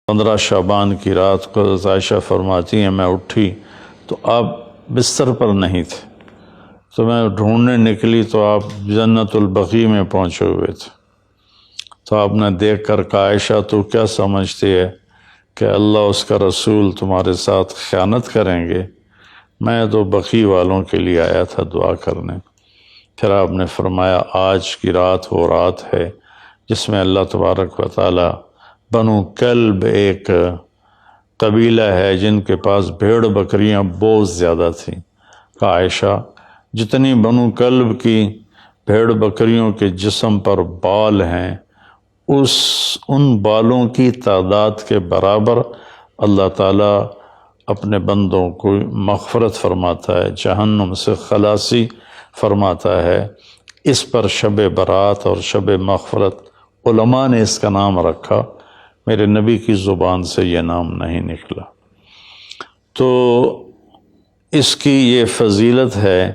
15 شعبان کی رات کو حضرت عائشہ فرماتی ہیں میں اٹھی تو آپ بستر پر نہیں تھے، تو میں ڈھونڈنے نکلی تو آپ جنت البقیع میں پہنچے ہوئے تھے۔ تو آپ نے دیکھ کر کہا عائشہ تو کیا سمجھتی ہے کہ اللہ اس کا رسول تمہارے ساتھ خیانت کریں گے؟ میں تو بقیع والوں کے لیے آیا تھا دعا کرنے۔ پھر آپ نے فرمایا آج کی رات وہ رات ہے جس میں اللہ تبارک و تعالی بنو کلب ایک قبیلہ ہے جن کے پاس بھیڑ بکریاں بہت زیادہ تھیں، کہا عائشہ جتنی بنو کلب کی بھیڑ بکریوں کے جسم پر بال ہیں ان بالوں کی تعداد کے برابر اللہ تعالیٰ اپنے بندوں کو مغفرت فرماتا ہے، جہنم سے خلاصی فرماتا ہے۔ اس پر شب برات اور شب مغفرت علماء نے اس کا نام رکھا، میرے نبی کی زبان سے یہ نام نہیں نکلا۔ تو اس کی یہ فضیلت ہے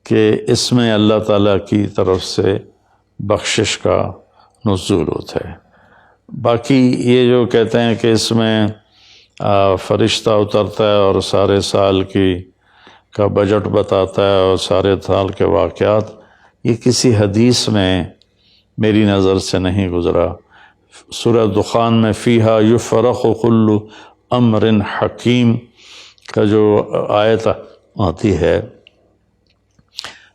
کہ اس میں اللہ تعالیٰ کی طرف سے بخشش کا نزول ہوتا ہے۔ باقی یہ جو کہتے ہیں کہ اس میں فرشتہ اترتا ہے اور سارے سال کا بجٹ بتاتا ہے اور سارے سال کے واقعات، یہ کسی حدیث میں میری نظر سے نہیں گزرا۔ سورہ دخان میں فیہا یفرق کل امر حکیم کا جو آیت آتی ہے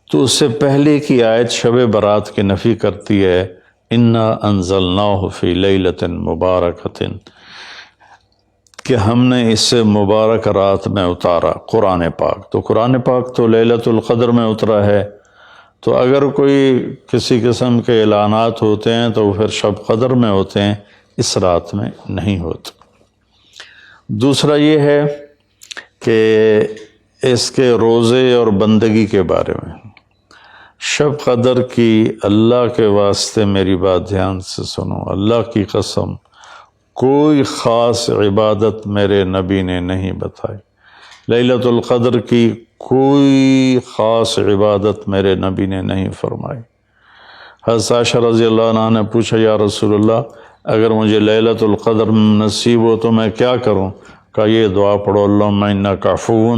تو اس سے پہلے کی آیت شب برات کی نفی کرتی ہے، انا انزلناہ فی لیلۃ مبارکۃ، کہ ہم نے اس سے مبارک رات میں اتارا قرآن پاک۔ تو قرآن پاک تو لیلۃ القدر میں اترا ہے، تو اگر کوئی کسی قسم کے اعلانات ہوتے ہیں تو پھر شب قدر میں ہوتے ہیں، اس رات میں نہیں ہوتے۔ دوسرا یہ ہے کہ اس کے روزے اور بندگی کے بارے میں، شب قدر کی اللہ کے واسطے میری بات دھیان سے سنو، اللہ کی قسم کوئی خاص عبادت میرے نبی نے نہیں بتائی، لیلۃ القدر کی کوئی خاص عبادت میرے نبی نے نہیں فرمائی۔ حضرت عائشہ رضی اللہ عنہ نے پوچھا یا رسول اللہ اگر مجھے لیلۃ القدر نصیب ہو تو میں کیا کروں؟ کہا یہ دعا پڑھو، اللہم انک عفو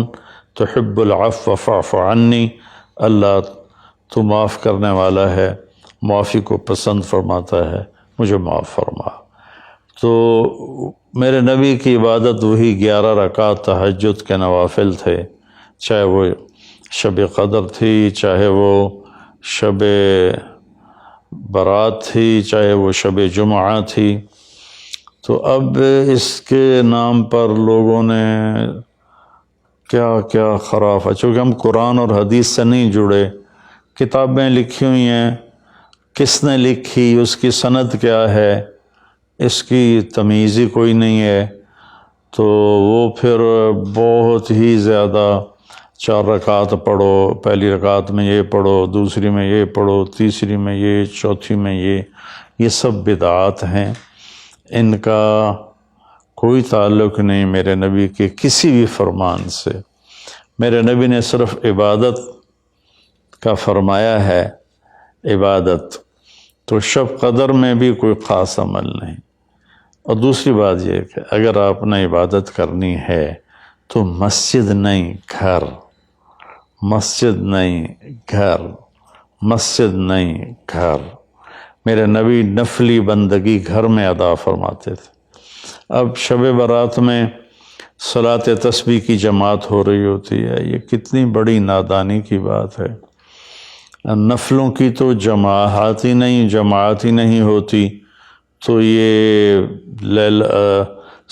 تحب العفو فاعف عنی، اللہ تو معاف کرنے والا ہے، معافی کو پسند فرماتا ہے، مجھے معاف فرما۔ تو میرے نبی کی عبادت وہی 11 رکعت تہجد کے نوافل تھے، چاہے وہ شب قدر تھی، چاہے وہ شب برات تھی، چاہے وہ شب جمعہ تھی۔ تو اب اس کے نام پر لوگوں نے کیا کیا خرافہ، چونکہ ہم قرآن اور حدیث سے نہیں جڑے، کتابیں لکھی ہوئی ہیں، کس نے لکھی، اس کی سند کیا ہے، اس کی تمیز ہی کوئی نہیں ہے، تو وہ پھر بہت ہی زیادہ 4 رکعت پڑھو، پہلی رکعت میں یہ پڑھو، دوسری میں یہ پڑھو، تیسری میں یہ، چوتھی میں یہ سب بدعات ہیں، ان کا کوئی تعلق نہیں میرے نبی کے کسی بھی فرمان سے۔ میرے نبی نے صرف عبادت کا فرمایا ہے، عبادت تو شب قدر میں بھی کوئی خاص عمل نہیں۔ اور دوسری بات یہ کہ اگر آپ نے عبادت کرنی ہے تو مسجد نہیں گھر، مسجد نہیں گھر، مسجد نہیں گھر۔ میرے نبی نفلی بندگی گھر میں ادا فرماتے تھے۔ اب شب برات میں صلاۃ تسبیح کی جماعت ہو رہی ہوتی ہے، یہ کتنی بڑی نادانی کی بات ہے۔ نفلوں کی تو جماعت ہی نہیں ہوتی، تو یہ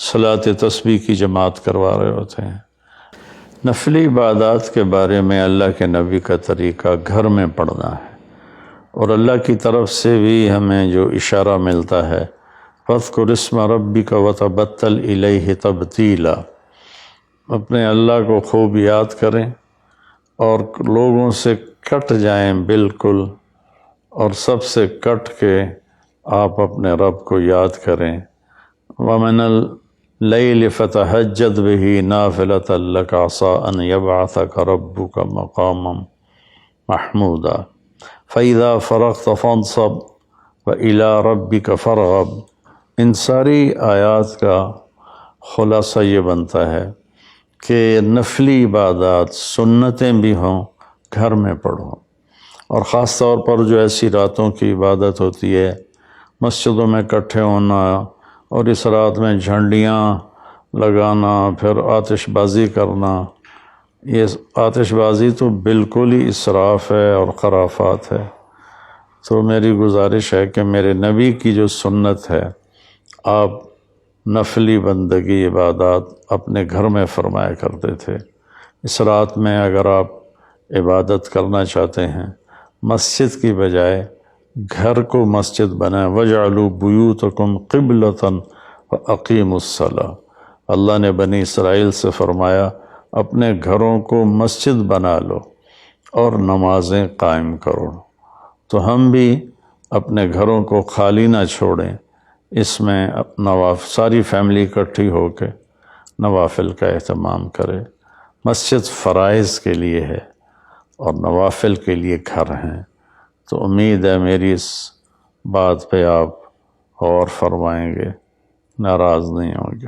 صلاۃ تسبیح کی جماعت کروا رہے ہوتے ہیں۔ نفلی عبادات کے بارے میں اللہ کے نبی کا طریقہ گھر میں پڑھنا ہے، اور اللہ کی طرف سے بھی ہمیں جو اشارہ ملتا ہے فَاذْكُرِ اسْمَ رَبِّكَ وَتَبَتَّلْ إِلَيْهِ تَبْتِيلًا، اپنے اللہ کو خوب یاد کریں اور لوگوں سے کٹ جائیں بالکل، اور سب سے کٹ کے آپ اپنے رب کو یاد کریں۔ وَمِنَ اللَّيْلِ فَتَهَجَّدْ بِهِ نَافِلَةً لَكَ عَسَىٰ أَن يَبْعَثَكَ رَبُّكَ مَقَامًا مَحْمُودًا فَإِذَا فَرَغْتَ فَانْصَبْ وَإِلَىٰ رَبِّكَ فَارْغَب ان ساری آیات کا خلاصہ یہ بنتا ہے کہ نفلی عبادات سنتیں بھی ہوں گھر میں پڑھو، اور خاص طور پر جو ایسی راتوں کی عبادت ہوتی ہے، مسجدوں میں اکٹھے ہونا اور اس رات میں جھنڈیاں لگانا، پھر آتش بازی کرنا، یہ آتش بازی تو بالکل ہی اسراف ہے اور خرافات ہے۔ تو میری گزارش ہے کہ میرے نبی کی جو سنت ہے، آپ نفلی بندگی عبادات اپنے گھر میں فرمایا کرتے تھے۔ اس رات میں اگر آپ عبادت کرنا چاہتے ہیں، مسجد کی بجائے گھر کو مسجد بنائیں۔ وَاجْعَلُوا بُيُوتَكُمْ قِبْلَةً وَأَقِيمُوا الصَّلَاةَ، اللہ نے بنی اسرائیل سے فرمایا اپنے گھروں کو مسجد بنا لو اور نمازیں قائم کرو۔ تو ہم بھی اپنے گھروں کو خالی نہ چھوڑیں، اس میں ساری فیملی اکٹھی ہو کے نوافل کا اہتمام کرے۔ مسجد فرائض کے لیے ہے اور نوافل کے لیے گھر ہیں۔ تو امید ہے میری اس بات پہ آپ غور فرمائیں گے، ناراض نہیں ہوں گے۔